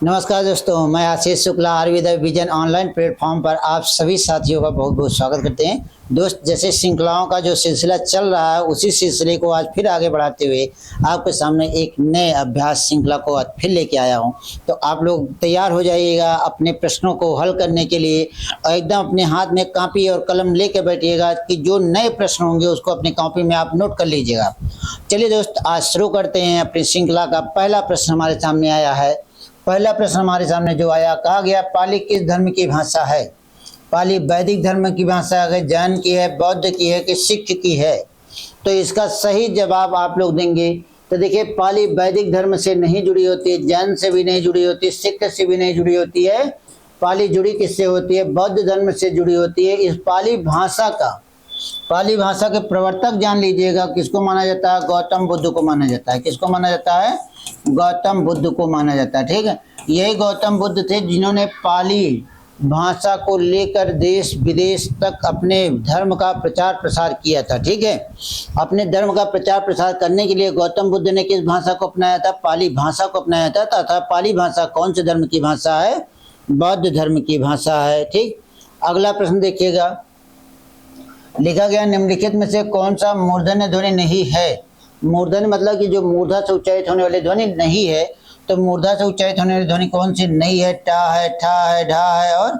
नमस्कार दोस्तों, मैं Ashish Shukla Ayurveda vision online platform पर आप सभी साथियों का बहुत बहुत स्वागत करते हैं। दोस्त, जैसे श्रृंखलाओं का जो सिलसिला चल रहा है उसी सिलसिले को आज फिर आगे बढ़ाते हुए आपके सामने एक नए अभ्यास श्रृंखला को आज फिर लेके आया हूं। तो आप लोग तैयार हो जाइएगा अपने प्रश्नों को हल करने के लिए और एकदम अपने हाथ में कॉपी और कलम लेके बैठिएगा कि जो नए प्रश्न होंगे उसको अपनी कॉपी में आप नोट कर लीजिएगा। चलिए दोस्त, आज शुरू करते हैं अपनी श्रृंखला का। पहला प्रश्न हमारे सामने आया है। पहला प्रश्न हमारे सामने जो आया, कहा गया पाली किस धर्म की भाषा है? पाली वैदिक धर्म की भाषा है, जैन की है, बौद्ध की है कि सिख की है? तो इसका सही जवाब आप लोग देंगे। तो देखिए, पाली वैदिक धर्म से नहीं जुड़ी होती है, जैन से भी नहीं जुड़ी होती, सिख से भी नहीं जुड़ी होती है। पाली जुड़ी किससे होती है? बौद्ध धर्म से जुड़ी होती है। इस पाली भाषा के प्रवर्तक जान लीजिएगा किसको माना जाता है? गौतम बुद्ध को माना जाता है। किसको माना जाता है? गौतम बुद्ध को माना जाता है। ठीक है, यही गौतम बुद्ध थे जिन्होंने पाली भाषा को लेकर देश विदेश तक अपने धर्म का प्रचार प्रसार किया था। ठीक है, अपने धर्म का प्रचार प्रसार करने के लिए गौतम बुद्ध ने किस भाषा को अपनाया था? पाली भाषा को अपनाया था। तथा पाली भाषा कौन से धर्म की भाषा है? बौद्ध धर्म की भाषा है। ठीक, अगला प्रश्न देखिएगा। लिखा गया निम्नलिखित में से कौन सा मूर्धन्य ध्वनि नहीं है? मूर्धन्य मतलब कि जो मूर्धा से उच्चारित होने वाली ध्वनि नहीं है। तो मूर्धा से उच्चारित होने वाली ध्वनि कौन सी नहीं है? टा है, ठा है, ढा है और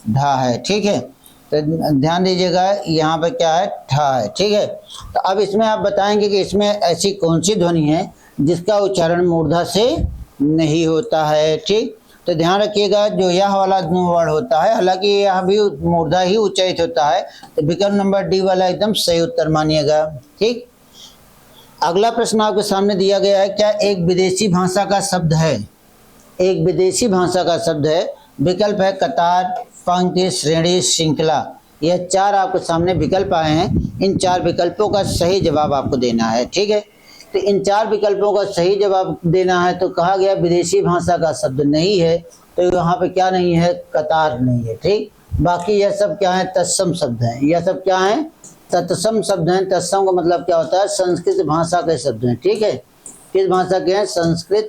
ढा है। ठीक है, तो ध्यान दीजिएगा, यहाँ पर क्या है? ठा है। ठीक है, तो अब इसमें आप बताएंगे कि इसमें ऐसी कौन सी ध्वनि है जिसका उच्चारण मूर्धा से नहीं होता है। ठीक, तो ध्यान रखिएगा, जो यह वाला वर्ड होता है, हालांकि यह भी मूर्धा ही उच्चारित होता है, तो विकल्प नंबर डी वाला एकदम सही उत्तर मानिएगा। ठीक, अगला प्रश्न आपके सामने दिया गया है। क्या एक विदेशी भाषा का शब्द है? एक विदेशी भाषा का शब्द है। विकल्प है कतार, पंक्ति, श्रेणी, श्रृंखला। यह चार आपके सामने विकल्प आए हैं। इन चार विकल्पों का सही जवाब आपको देना है। ठीक है, तो इन चार विकल्पों का सही जवाब देना है। तो कहा गया विदेशी भाषा का शब्द नहीं है, तो यहाँ पे क्या नहीं है? कतार नहीं है। ठीक, बाकी यह सब क्या है? तत्सम शब्द हैं। यह सब क्या है? तत्सम शब्द हैं। तत्सम का मतलब क्या होता है? संस्कृत भाषा के शब्द हैं। ठीक है, किस भाषा के हैं? संस्कृत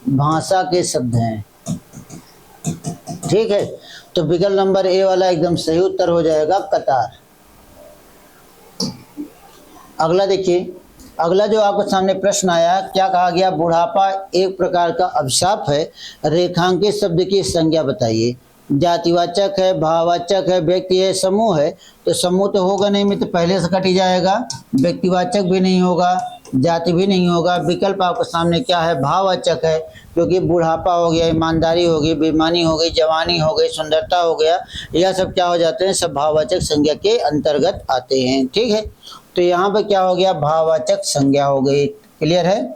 भाषा के शब्द हैं। ठीक है, तो विकल्प नंबर ए वाला एकदम सही उत्तर हो जाएगा, कतार। अगला देखिए, अगला जो आपके सामने प्रश्न आया, क्या कहा गया? बुढ़ापा एक प्रकार का अभिशाप है, रेखांकित शब्द की संज्ञा बताइए। जातिवाचक है, भाववाचक है, व्यक्ति है, समूह है? तो समूह तो होगा नहीं, में तो पहले से कट ही जाएगा। व्यक्तिवाचक भी नहीं होगा, जाति भी नहीं होगा। विकल्प आपके सामने क्या है? भाववाचक है, क्योंकि बुढ़ापा हो गया, ईमानदारी हो गई, बेईमानी हो गई, जवानी हो गई, सुंदरता हो गया, यह सब क्या हो जाते हैं? सब भाववाचक संज्ञा के अंतर्गत आते हैं। ठीक है, तो यहाँ पे क्या हो गया? भाववाचक संज्ञा हो गई। क्लियर है?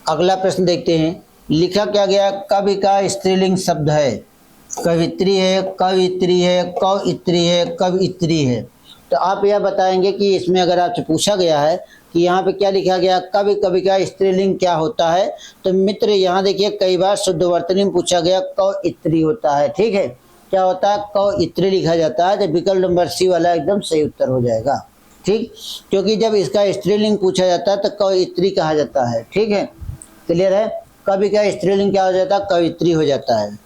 अगला प्रश्न देखते हैं। लिखा क्या गया? कवि का स्त्रीलिंग शब्द है। कवित्री है, कवित्री है, कवित्री है, कवित्री है। तो आप यह बताएंगे कि इसमें अगर आपसे पूछा गया है कि यहाँ पे क्या लिखा गया? कवि, कवि का स्त्रीलिंग क्या होता है? तो मित्र यहाँ देखिए, कई बार शुद्धवर्तनी में पूछा गया, कवित्री होता है। ठीक है, क्या होता है? कवित्री लिखा जाता है। तो विकल्प नंबर सी वाला एकदम सही उत्तर हो जाएगा। ठीक, क्योंकि जब इसका स्त्रीलिंग पूछा जाता है तो कवित्री कहा जाता है। ठीक है, क्लियर है? कवि का स्त्रीलिंग क्या हो जाता है? कवित्री हो जाता है।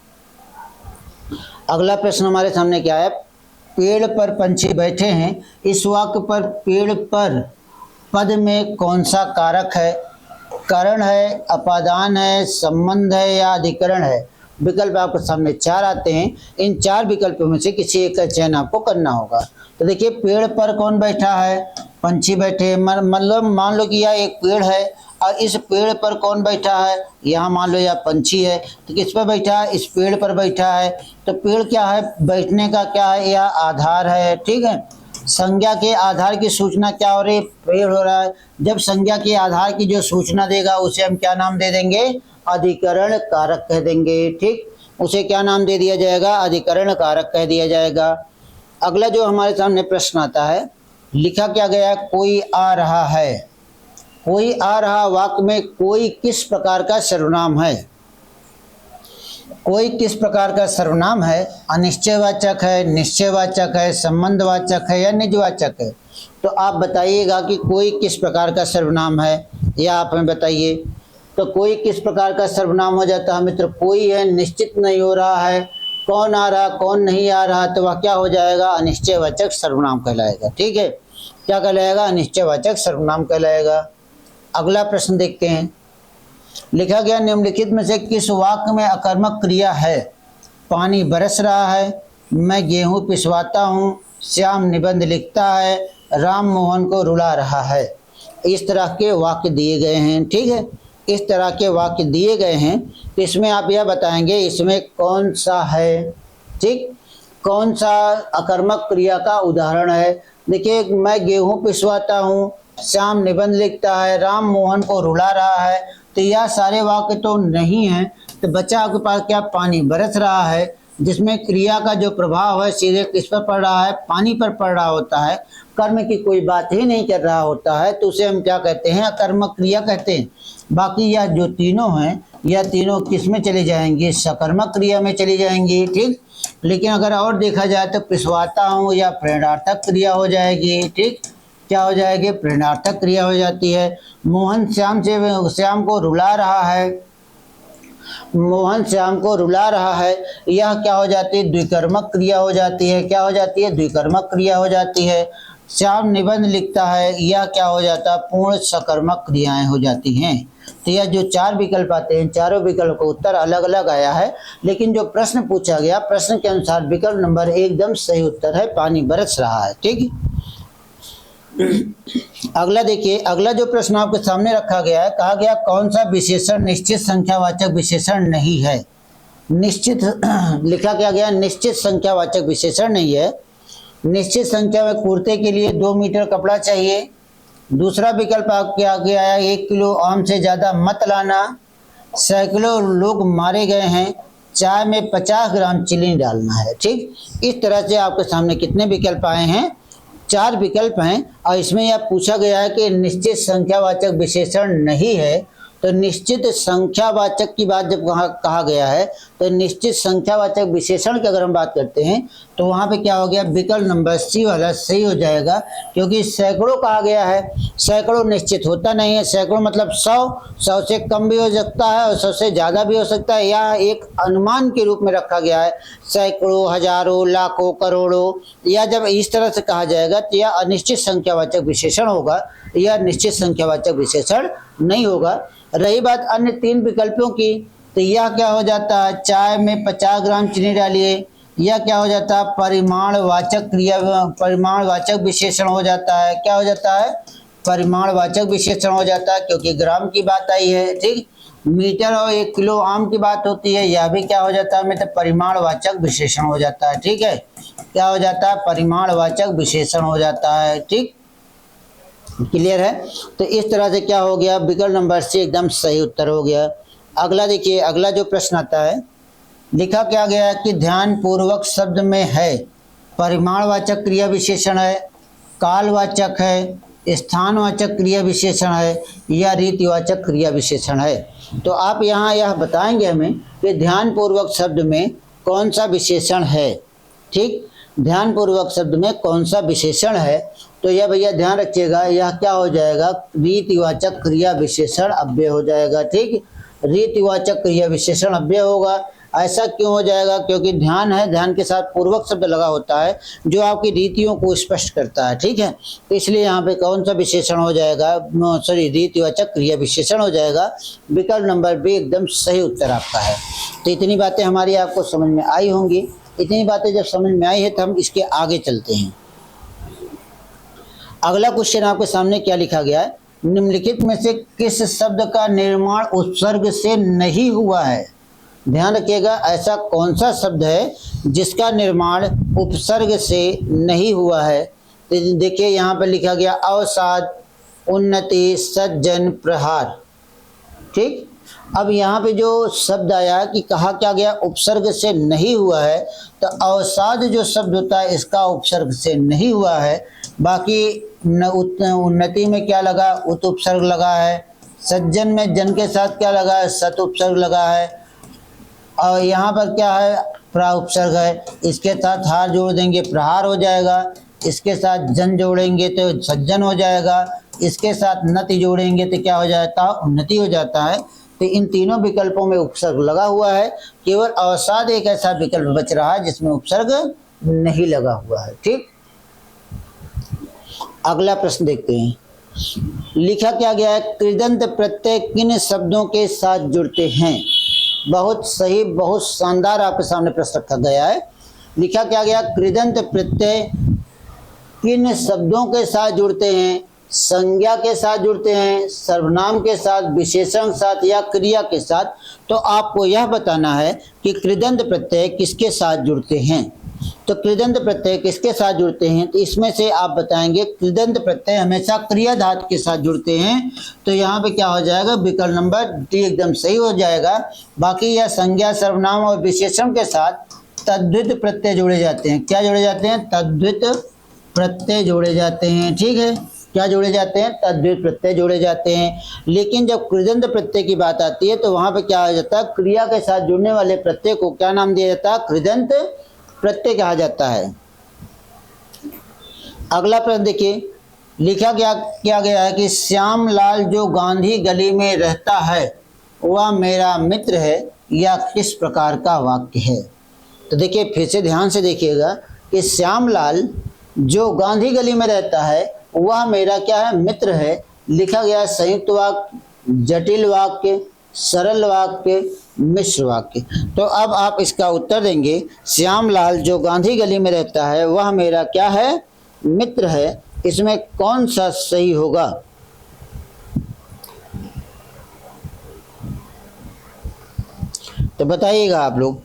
अगला प्रश्न हमारे सामने क्या है? पेड़ पर पंछी बैठे हैं, इस वाक्य पर पेड़ पर पद में कौन सा कारक है? करण है, अपादान है, संबंध है या अधिकरण है? विकल्प आपके सामने चार आते हैं। इन चार विकल्पों में से किसी एक का चयन आपको करना होगा। तो देखिए, पेड़ पर कौन बैठा है? पंछी बैठे। मतलब मान लो कि यह एक पेड़ है और इस पेड़ पर कौन बैठा है? यहाँ मान लो यह पंछी है, तो किस पर बैठा है? इस पेड़ पर बैठा है। तो पेड़ क्या है? बैठने का क्या है? यह आधार है। ठीक है, संज्ञा के आधार की सूचना क्या हो रही है? पेड़ हो रहा है। जब संज्ञा के आधार की जो सूचना देगा उसे हम क्या नाम दे देंगे? अधिकरण कारक कह देंगे। ठीक, उसे क्या नाम दे दिया जाएगा? अधिकरण कारक कह दिया जाएगा। अगला जो हमारे सामने प्रश्न आता है, लिखा क्या गया? कोई आ रहा है। कोई आ रहा वाक्य में कोई किस प्रकार का सर्वनाम है? कोई किस प्रकार का सर्वनाम है? अनिश्चयवाचक है, निश्चयवाचक है, संबंधवाचक है या निजवाचक है? तो आप बताइएगा कि कोई किस प्रकार का सर्वनाम है, या आप हमें बताइए। तो कोई किस प्रकार का सर्वनाम हो जाता है मित्र? कोई है, निश्चित नहीं हो रहा है, कौन आ रहा कौन नहीं आ रहा, तो वह क्या हो जाएगा? अनिश्चयवाचक सर्वनाम कहलाएगा। ठीक है, क्या कहलाएगा? अनिश्चयवाचक सर्वनाम कहलाएगा। अगला प्रश्न देखते हैं। लिखा गया निम्नलिखित में से किस वाक्य में अकर्मक क्रिया है? पानी बरस रहा है, मैं गेहूं पिसवाता हूँ, श्याम निबंध लिखता है, राम मोहन को रुला रहा है। इस तरह के वाक्य दिए गए हैं। ठीक है, इस तरह के वाक्य दिए गए हैं, तो इसमें आप यह बताएंगे इसमें कौन सा है। ठीक, कौन सा अकर्मक क्रिया का उदाहरण है? देखिए, मैं गेहूं पिसवाता हूँ, श्याम निबंध लिखता है, राम मोहन को रुला रहा है, तो यह सारे वाक्य तो नहीं हैं। तो बच्चा आपके पास क्या? पानी बरस रहा है, जिसमें क्रिया का जो प्रभाव है सीधे किस पर पड़ रहा है? पानी पर पड़ रहा होता है, कर्म की कोई बात ही नहीं कर रहा होता है, तो उसे हम क्या कहते हैं? अकर्मक क्रिया कहते हैं। बाकी यह जो तीनों हैं, यह तीनों किस में चली जाएंगी? सकर्मक क्रिया में चली जाएंगी। ठीक, लेकिन अगर और देखा जाए तो पिसवाता हूँ या प्रेरणार्थक क्रिया हो जाएगी। ठीक, क्या हो जाएगी? प्रेरणार्थक क्रिया हो जाती है। मोहन श्याम को रुला रहा है, मोहन श्याम को रुला रहा है, यह क्या हो जाती है? द्विकर्मक क्रिया हो जाती है। क्या हो जाती है? द्विकर्मक क्रिया हो जाती है। श्याम निबंध लिखता है, यह क्या हो जाता है? पूर्ण सकर्मक क्रियाएं हो जाती हैं। तो यह जो चार विकल्प आते हैं, चारों विकल्प का उत्तर अलग अलग आया है, लेकिन जो प्रश्न पूछा गया, प्रश्न के अनुसार विकल्प नंबर एकदम सही उत्तर है, पानी बरस रहा है। ठीक, अगला देखिए, अगला जो प्रश्न आपके सामने रखा गया है, कहा गया कौन सा विशेषण निश्चित संख्यावाचक विशेषण नहीं है? निश्चित लिखा क्या गया? निश्चित संख्यावाचक विशेषण नहीं है। निश्चित संख्या में कुर्ते के लिए 2 मीटर कपड़ा चाहिए। दूसरा विकल्प आपके आगे आया, 1 किलो आम से ज़्यादा मत लाना, सैकड़ों लोग मारे गए हैं, चाय में 50 ग्राम चीनी डालना है। ठीक, इस तरह से आपके सामने कितने विकल्प आए हैं? 4 विकल्प हैं, और इसमें यह पूछा गया है कि निश्चित संख्यावाचक विशेषण नहीं है। तो निश्चित संख्यावाचक की बात जब कहा गया है, तो निश्चित संख्यावाचक विशेषण की अगर हम बात करते हैं, तो वहाँ पे क्या हो गया? विकल्प नंबर सी वाला सही हो जाएगा, क्योंकि सैकड़ों कहा गया है। सैकड़ों निश्चित होता नहीं है। सैकड़ों मतलब 100 से कम भी हो सकता है और 100 से ज़्यादा भी हो सकता है, या एक अनुमान के रूप में रखा गया है। सैकड़ों, हजारों, लाखों, करोड़ों, या जब इस तरह से कहा जाएगा तो यह अनिश्चित संख्यावाचक विशेषण होगा, यह निश्चित संख्यावाचक विशेषण नहीं होगा। रही बात अन्य 3 विकल्पों की, तो यह क्या हो जाता है? चाय में 50 ग्राम चीनी डालिए, यह क्या हो जाता है? परिमाणवाचक क्रिया, परिमाणवाचक विशेषण हो जाता है। क्या हो जाता है? परिमाणवाचक विशेषण हो जाता है, क्योंकि ग्राम की बात आई है। ठीक, मीटर और 1 किलो आम की बात होती है, यह भी क्या हो जाता है? मतलब परिमाणवाचक विशेषण हो जाता है। ठीक है, क्या हो जाता है? परिमाणवाचक विशेषण हो जाता है। ठीक, क्लियर है? तो इस तरह से क्या हो गया? विकल्प नंबर सी एकदम सही उत्तर हो गया। अगला देखिए, अगला जो प्रश्न आता है, लिखा क्या गया है कि ध्यान पूर्वक शब्द में है, परिमाणवाचक क्रिया विशेषण है, कालवाचक है, स्थानवाचक क्रिया विशेषण है, या रीतिवाचक क्रिया विशेषण है। तो आप यहाँ यह बताएंगे हमें कि ध्यान पूर्वक शब्द में कौन सा विशेषण है। ठीक, ध्यान पूर्वक शब्द में कौन सा विशेषण है, तो यह भैया ध्यान रखिएगा, यह क्या हो जाएगा? रीतिवाचक क्रिया विशेषण अव्यय हो जाएगा। ठीक, रीतिवाचक क्रिया विशेषण अव्यय होगा। ऐसा क्यों हो जाएगा? क्योंकि ध्यान है, ध्यान के साथ पूर्वक शब्द लगा होता है जो आपकी रीतियों को स्पष्ट करता है। ठीक है, तो इसलिए यहाँ पे कौन सा विशेषण हो जाएगा? सॉरी, रीतिवाचक क्रिया विशेषण हो जाएगा। विकल्प नंबर बी एकदम सही उत्तर आपका है। तो इतनी बातें हमारी आपको समझ में आई होंगी। इतनी बातें जब समझ में आई है तो हम इसके आगे चलते हैं। अगला क्वेश्चन आपके सामने क्या लिखा गया है? निम्नलिखित में से किस शब्द का निर्माण उपसर्ग से नहीं हुआ है? ध्यान रखिएगा, ऐसा कौन सा शब्द है जिसका निर्माण उपसर्ग से नहीं हुआ है? तो देखिए यहाँ पर लिखा गया अवसाद, उन्नति, सज्जन, प्रहार। ठीक, अब यहाँ पे जो शब्द आया कि कहा क्या गया? उपसर्ग से नहीं हुआ है, तो अवसाद जो शब्द होता है इसका उपसर्ग से नहीं हुआ है। बाकी उन्नति में क्या लगा? उत उपसर्ग लगा है। सज्जन में जन के साथ क्या लगा है? सत उपसर्ग लगा है। और यहाँ पर क्या है? प्रा उपसर्ग है। इसके साथ हार जोड़ देंगे प्रहार हो जाएगा, इसके साथ जन जोड़ेंगे तो सज्जन हो जाएगा, इसके साथ नति जोड़ेंगे तो क्या हो जाता है? उन्नति हो जाता है। तो इन तीनों विकल्पों में उपसर्ग लगा हुआ है, केवल अवसाद एक ऐसा विकल्प बच रहा है जिसमें उपसर्ग नहीं लगा हुआ है। ठीक, अगला प्रश्न देखते हैं। लिखा क्या गया है, कृदंत प्रत्यय किन शब्दों के साथ जुड़ते हैं। बहुत सही, बहुत शानदार आपके सामने प्रश्न रखा गया है। लिखा क्या गया, कृदंत प्रत्यय किन शब्दों के साथ जुड़ते हैं। संज्ञा के साथ जुड़ते हैं, सर्वनाम के साथ, विशेषण के साथ या क्रिया के साथ। तो आपको यह बताना है कि कृदंत प्रत्यय किसके साथ जुड़ते हैं। तो कृदंत प्रत्यय किसके साथ जुड़ते हैं, तो इसमें से आप बताएंगे कृदंत प्रत्यय हमेशा क्रिया धातु के साथ जुड़ते हैं। तो यहाँ पे क्या हो जाएगा, विकल्प नंबर डी एकदम सही हो जाएगा। बाकी यह संज्ञा, सर्वनाम और विशेषण के साथ तद्धित प्रत्यय जोड़े जाते हैं। क्या जोड़े जाते हैं, तद्धित प्रत्यय जोड़े जाते हैं। ठीक है, क्या जोड़े जाते हैं, तद्धित प्रत्यय जोड़े जाते हैं। लेकिन जब कृदंत प्रत्यय की बात आती है तो वहां पे क्या हो जाता है, क्रिया के साथ जुड़ने वाले प्रत्यय को क्या नाम दिया जाता है, कृदंत प्रत्यय कहा जाता है। अगला प्रश्न देखिए, लिखा क्या गया है कि श्याम लाल जो गांधी गली में रहता है वह मेरा मित्र है, या किस प्रकार का वाक्य है। तो देखिए फिर से ध्यान से देखिएगा कि श्याम लाल जो गांधी गली में रहता है वह मेरा क्या है, मित्र है। लिखा गया संयुक्त वाक्य, जटिल वाक्य, सरल वाक्य, मिश्र वाक्य। तो अब आप इसका उत्तर देंगे, श्यामलाल जो गांधी गली में रहता है वह मेरा क्या है, मित्र है। इसमें कौन सा सही होगा। तो बताइएगा आप लोग।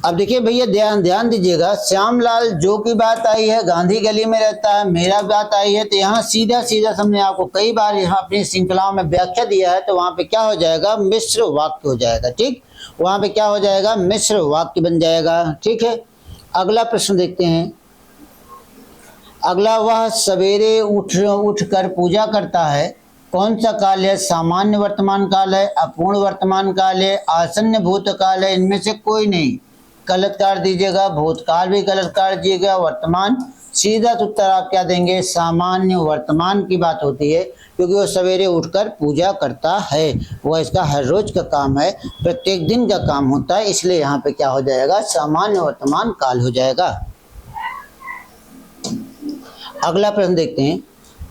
अब देखिए भैया ध्यान दीजिएगा, श्यामलाल जो की बात आई है गांधी गली में रहता है, मेरा बात आई है, तो यहाँ सीधा हमने आपको कई बार यहाँ अपनी श्रृंखलाओं में व्याख्या दिया है। तो वहां पे क्या हो जाएगा, मिश्र वाक्य हो जाएगा। ठीक, वहां पे क्या हो जाएगा, मिश्र वाक्य बन जाएगा। ठीक है, अगला प्रश्न देखते हैं। अगला, वह सवेरे उठ कर पूजा करता है, कौन सा काल है, सामान्य वर्तमान काल है, अपूर्ण वर्तमान काल है, आसन्न भूतकाल है, इनमें से कोई नहीं। गलत काट दीजिएगा, भूतकाल भी गलत काट दीजिएगा, वर्तमान। सीधा उत्तर आप क्या देंगे, सामान्य वर्तमान की बात होती है, क्योंकि वो सवेरे उठकर पूजा करता है, वह इसका हर रोज का काम है, प्रत्येक दिन का काम होता है, इसलिए यहाँ पे क्या हो जाएगा, सामान्य वर्तमान काल हो जाएगा। अगला प्रश्न देखते हैं।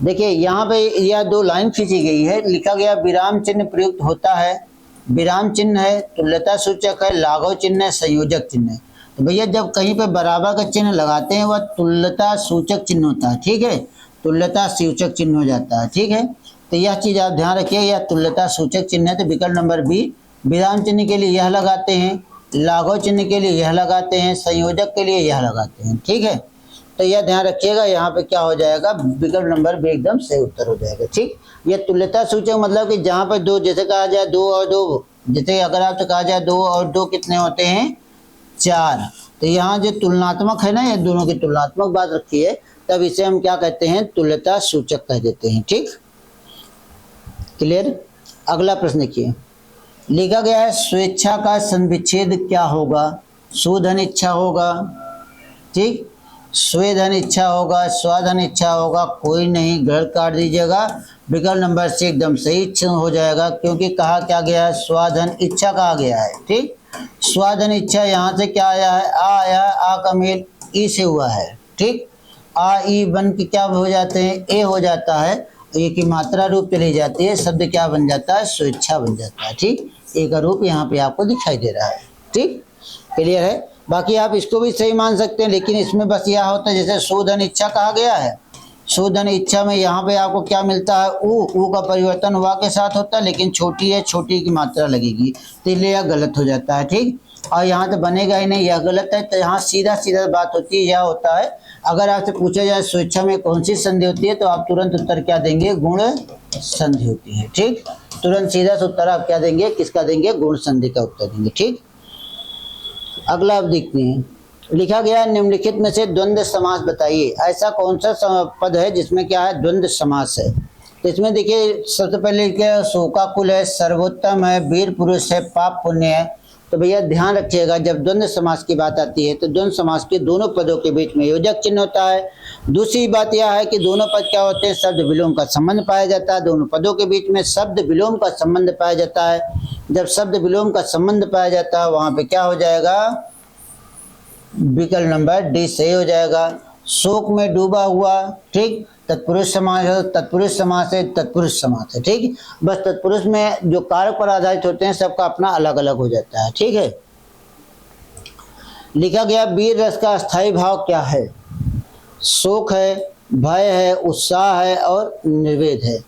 देखिए यहाँ पे यह दो लाइन खींची गई है। लिखा गया विराम चिन्ह प्रयुक्त होता है। विराम चिन्ह है, तुल्यता सूचक है, लाघव चिन्ह है, संयोजक चिन्ह है। तो भैया जब कहीं पे बराबर का चिन्ह लगाते हैं वह तुल्यता सूचक चिन्ह होता है। ठीक है, तुल्यता सूचक चिन्ह हो जाता है। ठीक है, तो यह चीज़ आप ध्यान रखिए, यह तुल्यता सूचक चिन्ह है। तो विकल्प नंबर बी, विराम चिन्ह के लिए यह लगाते हैं, लाघव चिन्ह के लिए यह लगाते हैं, संयोजक के लिए यह लगाते हैं। ठीक है, तो यह ध्यान रखिएगा, यहाँ पे क्या हो जाएगा, विकल्प नंबर बी एकदम सही उत्तर हो जाएगा। ठीक, यह तुल्यता सूचक मतलब कि जहाँ पर दो, जैसे कहा जाए 2 और 2, जैसे अगर आपसे कहा जाए 2 और 2 कितने होते हैं, 4। तो यहाँ जो तुलनात्मक है ना, ये दोनों की तुलनात्मक बात रखी है, तब इसे हम क्या कहते हैं, तुल्यता सूचक कह देते हैं। ठीक, क्लियर। अगला प्रश्न देखिए, लिखा गया है स्वेच्छा का संविच्छेद क्या होगा, सुधन इच्छा होगा। ठीक, स्वेधन इच्छा होगा, स्वाधन इच्छा होगा, कोई नहीं, गलत काट दीजिएगा। विकल्प नंबर से एकदम सही इच्छा हो जाएगा, क्योंकि कहा क्या गया है, स्वाधन इच्छा कहा गया है। ठीक, स्वाधन इच्छा यहाँ से क्या आया है, आ आया है, आ का मेल ई से हुआ है। ठीक, आ ई बन के क्या हो जाते हैं, ए हो जाता है, ए की मात्रा रूप चली जाती है, शब्द क्या बन जाता है, स्वेच्छा बन जाता है। ठीक, ए का रूप यहाँ पे आपको दिखाई दे रहा है। ठीक, क्लियर है। बाकी आप इसको भी सही मान सकते हैं, लेकिन इसमें बस यह होता है, जैसे सुधन इच्छा कहा गया है, सुधन इच्छा में यहाँ पे आपको क्या मिलता है, ऊ का परिवर्तन हुआ के साथ होता है, लेकिन छोटी है, छोटी की मात्रा लगेगी, तो इसलिए यह गलत हो जाता है। ठीक, और यहाँ तो बनेगा ही नहीं, यह गलत है। तो यहाँ सीधा बात होती है, यह होता है, अगर आपसे पूछा जाए स्वेच्छा में कौन सी संधि होती है, तो आप तुरंत उत्तर क्या देंगे, गुण संधि होती है। ठीक, तुरंत सीधा उत्तर आप क्या देंगे, किसका देंगे, गुण संधि का उत्तर देंगे। ठीक, अगला आप देखते हैं। लिखा गया निम्नलिखित में से द्वंद्व समास बताइए। ऐसा कौन सा पद है जिसमें क्या है, द्वंद्व समास है। तो इसमें देखिए सबसे पहले क्या, शोकाकुल है, सर्वोत्तम है, वीर पुरुष है, पाप पुण्य है। तो भैया ध्यान रखिएगा, जब द्वंद्व समास की बात आती है तो द्वंद्व समास के दोनों पदों के बीच में योजक चिन्ह होता है, दूसरी बात यह है कि दोनों पद क्या होते हैं, शब्द विलोम का संबंध पाया जाता है। दोनों पदों के बीच में शब्द विलोम का संबंध पाया जाता है। जब शब्द विलोम का संबंध पाया जाता है वहां पे क्या हो जाएगा, विकल्प नंबर डी सही हो जाएगा। शोक में डूबा हुआ, ठीक, तत्पुरुष समास है, तत्पुरुष समास है, तत्पुरुष समास है, ठीक। बस तत्पुरुष में जो कारक पर आधारित होते हैं सबका अपना अलग अलग हो जाता है, ठीक है। लिखा गया वीर रस का अस्थाई भाव क्या है, शोक है, भय है, उत्साह है और निर्वेद है।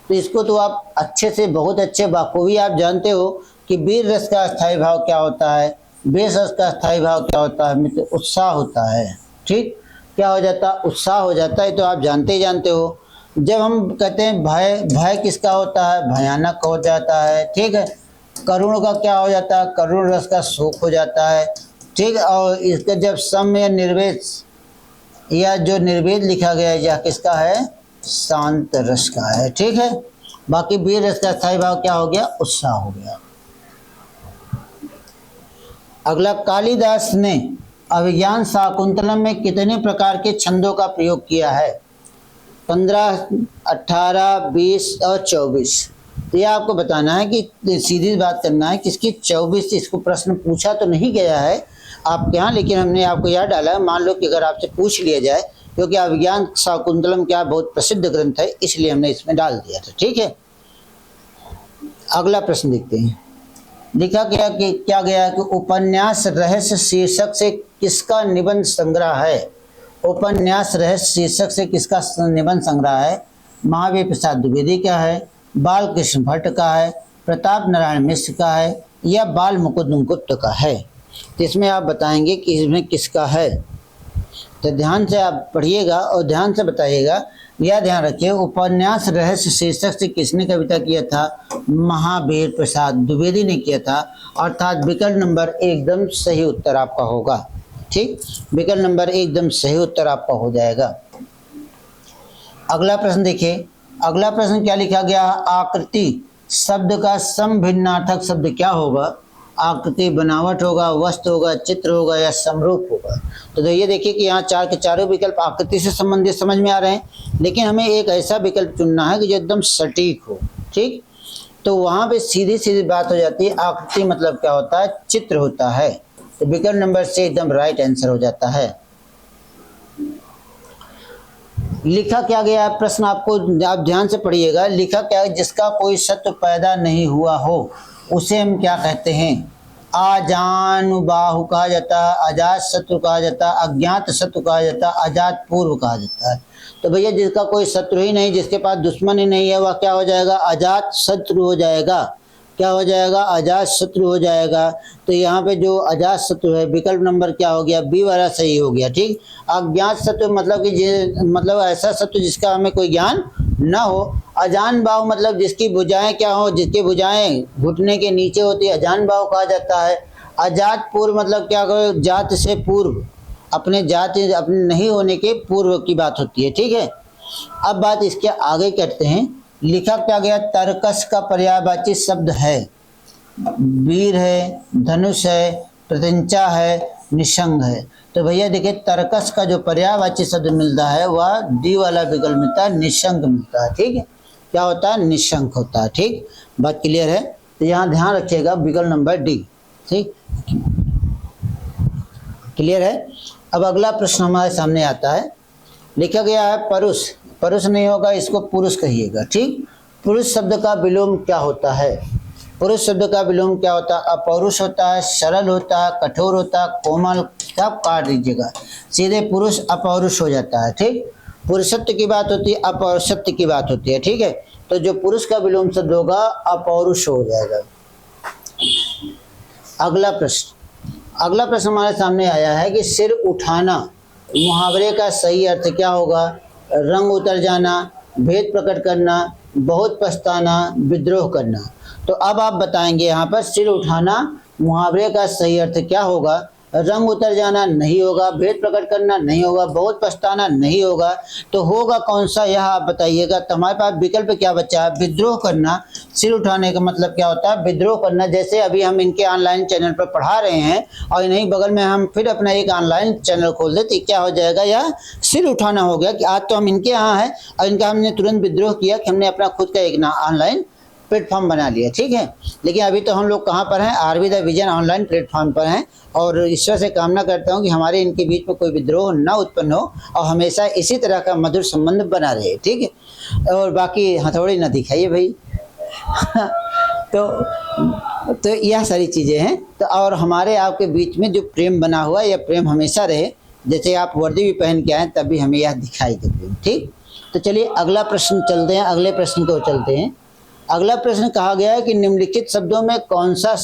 तो इसको तो आप अच्छे से, बहुत अच्छे बखूबी आप जानते हो कि वीर रस का अस्थाई भाव क्या होता है। वीर रस का अस्थाई भाव क्या होता है मित्र, उत्साह होता है, ठीक। क्या हो जाता है, उत्साह हो जाता है, तो आप जानते ही जानते हो। जब हम कहते हैं भय, भय किसका होता है, भयानक हो जाता है, ठीक है। करुण का क्या हो जाता है, करुण रस का शोक हो जाता है, ठीक। और इसका जब सम या निर्वेद, या जो निर्वेद लिखा गया है यह किसका है, शांत रस का है, ठीक है। बाकी वीर रस का स्थायी भाव क्या हो गया, उत्साह हो गया। अगला, कालिदास ने अभिज्ञान शाकुंतलम में कितने प्रकार के छंदों का प्रयोग किया है, 15, 18, 20 और 24। तो यह आपको बताना है कि सीधी बात करना है किसकी 24। इसको प्रश्न पूछा तो नहीं गया है आपके यहाँ, लेकिन हमने आपको याद डाला है। मान लो कि अगर आपसे पूछ लिया जाए, क्योंकि अभिज्ञान शाकुंतलम क्या बहुत प्रसिद्ध ग्रंथ है, इसलिए हमने इसमें डाल दिया था, ठीक है। अगला प्रश्न देखते हैं। लिखा गया कि क्या गया कि उपन्यास रहस्य शीर्षक से किसका निबंध संग्रह है। उपन्यास रहस्य शीर्षक से किसका निबंध संग्रह है, महावीर प्रसाद द्विवेदी का है, बालकृष्ण भट्ट का है, प्रताप नारायण मिश्र का है, या बाल मुकुंद गुप्त का है। तो इसमें आप बताएंगे कि इसमें किसका है। तो ध्यान से आप पढ़िएगा और ध्यान से बताइएगा। यह ध्यान रखिए, उपन्यास रहस्य शीर्षक से किसने कविता किया था, महावीर प्रसाद द्विवेदी ने किया था। अर्थात विकल्प नंबर एकदम सही उत्तर आपका होगा, ठीक। विकल्प नंबर एकदम सही उत्तर आपका हो जाएगा। अगला प्रश्न देखिए। अगला प्रश्न क्या लिखा गया, आकृति शब्द का समभिन्नार्थक शब्द क्या होगा। आकृति बनावट होगा, वस्तु होगा, चित्र होगा या समरूप होगा। तो ये देखिए कि यहाँ चार के चारों विकल्प आकृति से संबंधित समझ में आ रहे हैं, लेकिन हमें एक ऐसा विकल्प चुनना है कि जो एकदम सटीक हो, ठीक। तो वहाँ पे सीधी सीधी बात हो जाती है। आकृति मतलब क्या होता है, चित्र होता है। तो विकल्प नंबर से एकदम राइट आंसर हो जाता है। लिखा क्या गया है प्रश्न, आपको आप ध्यान से पढ़िएगा। लिखा क्या है, जिसका कोई सत्व पैदा नहीं हुआ हो उसे हम क्या कहते हैं, अजानुबाहु कहा जाता है, अजात शत्रु कहा जाता है, अज्ञात शत्रु कहा जाता है, अजात पूर्व कहा जाता है। तो भैया जिसका कोई शत्रु ही नहीं, जिसके पास दुश्मन ही नहीं है, वह क्या हो जाएगा, अजात शत्रु हो जाएगा। क्या हो जाएगा, अजात शत्रु हो जाएगा। तो यहाँ पे जो अजात शत्रु है, विकल्प नंबर क्या हो गया, बी वाला सही हो गया, ठीक। अज्ञात शत्रु मतलब कि मतलब ऐसा शत्रु जिसका हमें कोई ज्ञान न हो। अजान बाहु मतलब जिसकी भुजाएं क्या हो, जिसकी भुजाएं घुटने के नीचे होती है, अजान बाहु कहा जाता है। अजात पूर्व मतलब क्या करो, जात से पूर्व, अपने जात अपने नहीं होने के पूर्व की बात होती है, ठीक है। अब बात इसके आगे करते हैं। लिखा क्या गया, तर्कस का पर्यायवाची शब्द है, वीर है, धनुष है, प्रत्यंचा है, निशंग है। तो भैया देखिए, तर्कस का जो पर्यायवाची शब्द मिलता है वह डी वाला विकल्प मिलता है, निशंक मिलता है, ठीक है। क्या होता है, निशंक होता है, ठीक। बात क्लियर है। तो यहाँ ध्यान रखिएगा, विकल्प नंबर डी, ठीक, क्लियर है। अब अगला प्रश्न हमारे सामने आता है। लिखा गया है परुष, परुष नहीं होगा, इसको पुरुष कहिएगा, ठीक। पुरुष शब्द का विलोम क्या होता है, पुरुष शब्द का विलोम क्या होता है, अपौरुष होता है, सरल होता है, कठोर होता है, कोमल, सब काट दीजिएगा, सीधे पुरुष अपौरुष हो जाता है, ठीक। पुरुषत्व की बात होती है, अपौरुषत्व की बात होती है, ठीक है। तो जो पुरुष का विलोम शब्द होगा अपौरुष हो जाएगा। अगला प्रश्न, अगला प्रश्न हमारे सामने आया है कि सिर उठाना मुहावरे का सही अर्थ क्या होगा, रंग उतर जाना, भेद प्रकट करना, बहुत पछताना, विद्रोह करना। तो अब आप बताएंगे यहाँ पर सिर उठाना मुहावरे का सही अर्थ क्या होगा। रंग उतर जाना नहीं होगा, भेद प्रकट करना नहीं होगा, बहुत पछताना नहीं होगा, तो होगा कौन सा, यह आप बताइएगा। तो हमारे पास विकल्प क्या बचा है, विद्रोह करना सिर उठाने का मतलब क्या होता है, विद्रोह करना। जैसे अभी हम इनके ऑनलाइन चैनल पर पढ़ा रहे हैं और इन्हीं बगल में हम फिर अपना एक ऑनलाइन चैनल खोल दे तो क्या हो जाएगा, यह सिर उठाना हो गया कि आज तो हम इनके यहाँ हैं और इनका हमने तुरंत विद्रोह किया कि हमने अपना खुद का एक ऑनलाइन प्लेटफॉर्म बना लिया, ठीक है। लेकिन अभी तो हम लोग कहाँ पर हैं, RV the vision online platform पर हैं और ईश्वर से कामना करता हूँ कि हमारे इनके बीच में कोई विद्रोह ना उत्पन्न हो और हमेशा इसी तरह का मधुर संबंध बना रहे, ठीक है। और बाकी हथौड़ी ना दिखाइए भाई तो यह सारी चीज़ें हैं। तो और हमारे आपके बीच में जो प्रेम बना हुआ है, यह प्रेम हमेशा रहे। जैसे आप वर्दी भी पहन के आए तब भी हमें यह दिखाई दे प्रेम, ठीक। तो चलिए अगला प्रश्न चलते हैं, अगले प्रश्न को चलते हैं। अगला प्रश्न कहा गया है कि निम्नलिखित शब्दों में कौन सा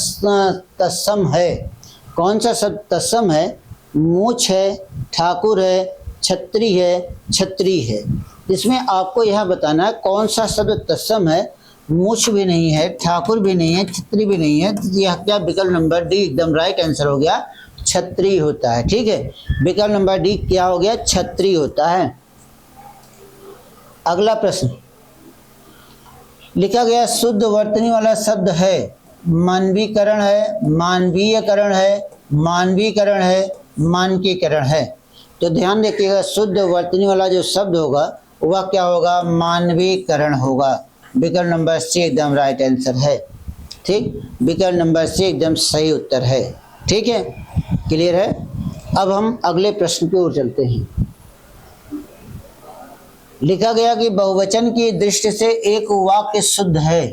तत्सम है, कौन सा शब्द तत्सम है, मूछ है, ठाकुर है, छत्री है, छत्री है। इसमें आपको यह बताना है कौन सा शब्द तत्सम है, मूछ भी नहीं है, ठाकुर भी नहीं है, छत्री भी नहीं है। तो यह क्या, विकल्प नंबर डी एकदम राइट आंसर हो गया, छत्री होता है, ठीक है। विकल्प नंबर डी क्या हो गया, छत्री होता है। अगला प्रश्न लिखा गया शुद्ध वर्तनी वाला शब्द है, मानवीकरण है, मानवीयकरण है, मानवीकरण है, मानकीकरण है। तो ध्यान रखिएगा शुद्ध वर्तनी वाला जो शब्द होगा वह क्या होगा, मानवीकरण होगा। विकल्प नंबर सी एकदम राइट आंसर है, ठीक। विकल्प नंबर सी एकदम सही उत्तर है, ठीक है, क्लियर है। अब हम अगले प्रश्न की ओर चलते हैं। लिखा गया कि बहुवचन की दृष्टि से एक वाक्य शुद्ध है,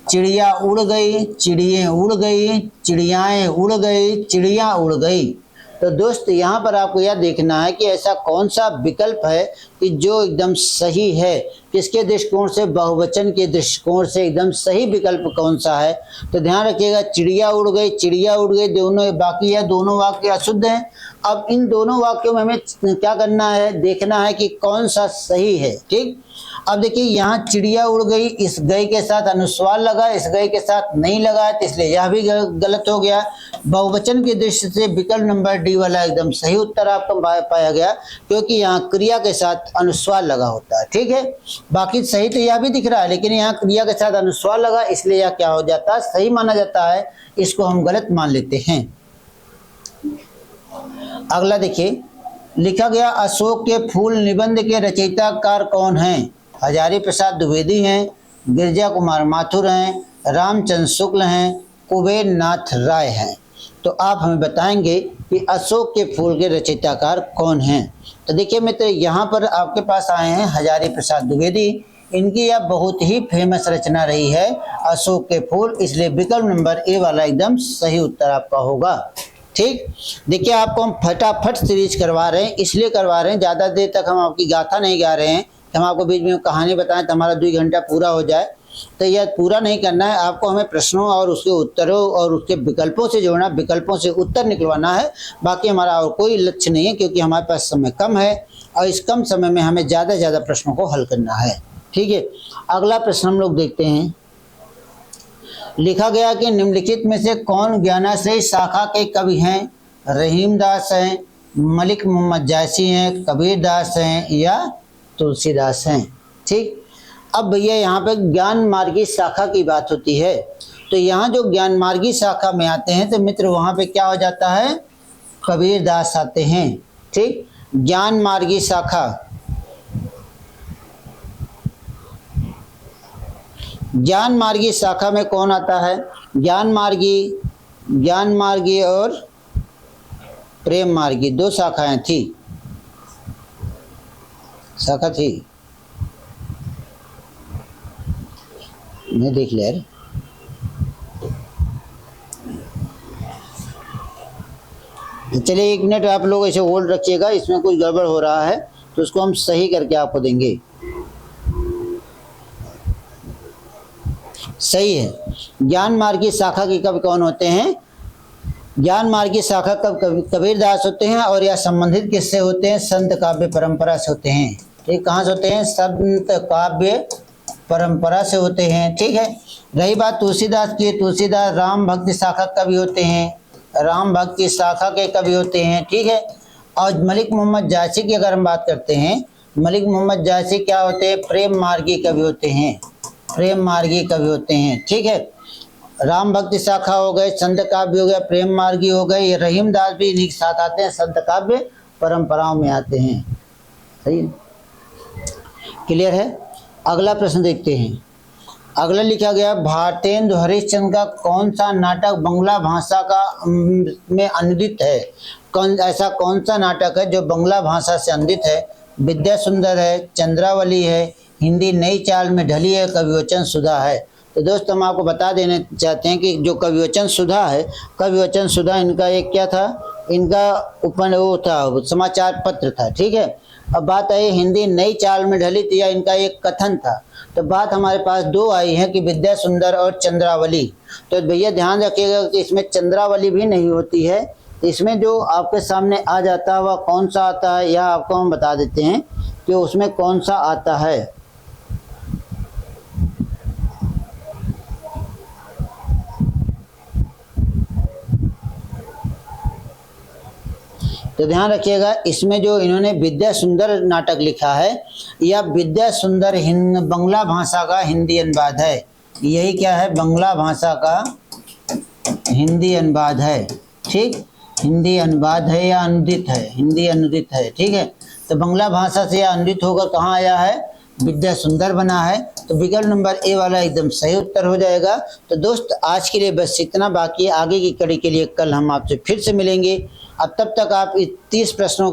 चिड़िया उड़ गई, चिड़ियाँ उड़ गई, चिड़ियाएँ उड़ गई, चिड़िया उड़ गई। तो दोस्त यहाँ पर आपको यह देखना है कि ऐसा कौन सा विकल्प है कि जो एकदम सही है, किसके दृष्टिकोण से, बहुवचन के दृष्टिकोण से एकदम सही विकल्प कौन सा है। तो ध्यान रखिएगा चिड़िया उड़ गई, चिड़िया उड़ गई दोनों बाकी है, दोनों वाक्य अशुद्ध हैं। अब इन दोनों वाक्यों में हमें क्या करना है, देखना है कि कौन सा सही है, ठीक। अब देखिए यहाँ चिड़िया उड़ गई, इस गई के साथ अनुस्वार लगा, इस गई के साथ नहीं लगा, तो इसलिए यह भी गलत हो गया। बहुवचन की दृष्टि से विकल्प नंबर डी वाला एकदम सही उत्तर आपको पाया गया, क्योंकि यहाँ क्रिया के साथ अनुस्वार लगा होता है, ठीक है। बाकी सही तो यह भी दिख रहा है, लेकिन यहाँ क्रिया के साथ अनुस्वार लगा, इसलिए यह क्या हो जाता है, सही माना जाता है, इसको हम गलत मान लेते हैं। अगला देखिए, लिखा गया अशोक के फूल निबंध के रचयिताकार कौन हैं। हजारी प्रसाद द्विवेदी हैं, गिरजा कुमार माथुर हैं, रामचंद्र शुक्ल हैं, कुबेर नाथ राय हैं। तो आप हमें बताएंगे कि अशोक के फूल के रचयिताकार कौन हैं। तो देखिए मित्र, यहाँ पर आपके पास आए हैं हजारी प्रसाद द्विवेदी। इनकी यह बहुत ही फेमस रचना रही है अशोक के फूल, इसलिए विकल्प नंबर ए वाला एकदम सही उत्तर आपका होगा, ठीक। देखिए आपको हम फटाफट सीरीज करवा रहे हैं, इसलिए करवा रहे हैं, ज़्यादा देर तक हम आपकी गाथा नहीं गा रहे हैं, हम आपको बीच में कहानी बताएं तो हमारा 2 घंटा पूरा हो जाए। तो यह पूरा नहीं करना है, आपको हमें प्रश्नों और उसके उत्तरों और उसके विकल्पों से जोड़ना, विकल्पों से उत्तर निकलवाना है। बाकी हमारा और कोई लक्ष्य नहीं है, क्योंकि हमारे पास समय कम है और इस कम समय में हमें ज़्यादा से ज़्यादा प्रश्नों को हल करना है, ठीक है। अगला प्रश्न हम लोग देखते हैं। लिखा गया कि निम्नलिखित में से कौन ज्ञानाश्रय शाखा के कवि हैं। रहीम दास हैं, मलिक मोहम्मद जायसी हैं, कबीर दास हैं या तुलसीदास हैं, ठीक। अब भैया यहाँ पे ज्ञान मार्गी शाखा की बात होती है, तो यहाँ जो ज्ञान मार्गी शाखा में आते हैं तो मित्र वहाँ पे क्या हो जाता है, कबीर दास आते हैं, ठीक। ज्ञान मार्गी शाखा, ज्ञान मार्गी शाखा में कौन आता है, ज्ञान मार्गी और प्रेम मार्गी 2 शाखाएं थी, शाखा थी, मैं देख लिया। चलिए 1 मिनट आप लोग ऐसे होल्ड रखिएगा, इसमें कुछ गड़बड़ हो रहा है तो उसको हम सही करके आपको देंगे। सही है, ज्ञान मार्गी शाखा के कवि कौन होते हैं, ज्ञान मार्गी शाखा कबीर दास होते हैं और यह संबंधित किससे होते हैं, संत काव्य परंपरा से होते हैं, ठीक। कहाँ से होते हैं, संत काव्य परंपरा से होते हैं, ठीक है। रही बात तुलसीदास की, तुलसीदास राम भक्ति शाखा कवि होते हैं, राम भक्ति शाखा के कवि होते हैं, ठीक है। और मलिक मोहम्मद जायसी की अगर हम बात करते हैं, मलिक मोहम्मद जायसी क्या होते हैं, प्रेम मार्गी कवि होते हैं, प्रेम मार्गी कवि होते हैं। ठीक है, राम भक्ति शाखा हो गए, संत काव्य हो गया, प्रेम मार्गी हो गए, ये रहीम दास भी इन्हीं के साथ आते हैं, संत काव्य परंपराओं में आते हैं। सही, क्लियर है। अगला प्रश्न देखते हैं। अगला लिखा गया, भारतेंदु हरिश्चंद्र का कौन सा नाटक बंगला भाषा का में अनुदित है? ऐसा कौन सा नाटक है जो बंगला भाषा से अनुदित है? विद्या सुंदर है, चंद्रावली है, हिंदी नई चाल में ढली है, कविवचन सुधा है। तो दोस्त हम आपको बता देना चाहते हैं कि जो कविवचन सुधा है, कविवचन सुधा इनका एक क्या था, इनका वो था, समाचार पत्र था। ठीक है, अब बात आई हिंदी नई चाल में ढली थी, या इनका एक कथन था। तो बात हमारे पास दो आई है कि विद्या सुंदर और चंद्रावली। तो भैया ध्यान रखिएगा कि इसमें चंद्रावली भी नहीं होती है। इसमें जो आपके सामने आ जाता है वह कौन सा आता है, यह आपको हम बता देते हैं कि उसमें कौन सा आता है। तो ध्यान रखिएगा, इसमें जो इन्होंने विद्या सुंदर नाटक लिखा है, यह विद्या सुंदर बंगला भाषा का हिंदी अनुवाद है। यही क्या है, बंगला भाषा का हिंदी अनुवाद है। ठीक, हिंदी अनुवाद है या अनुदित है, हिंदी अनुदित है। ठीक है, तो बंगला भाषा से यह अनुदित होकर कहाँ आया है, विद्या सुंदर बना है। तो विकल्प नंबर ए वाला एकदम सही उत्तर हो जाएगा। तो दोस्त आज के लिए बस इतना, बाकी आगे की कड़ी के लिए कल हम आपसे फिर से मिलेंगे। अब तब तक आप 31 प्रश्नों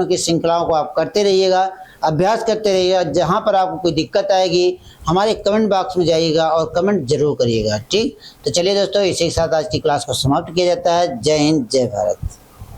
की श्रृंखलाओं को आप करते रहिएगा, अभ्यास करते रहिएगा। जहाँ पर आपको कोई दिक्कत आएगी हमारे कमेंट बॉक्स में जाइएगा और कमेंट जरूर करिएगा। ठीक, तो चलिए दोस्तों, इसी के साथ आज की क्लास को समाप्त किया जाता है। जय हिंद, जय भारत।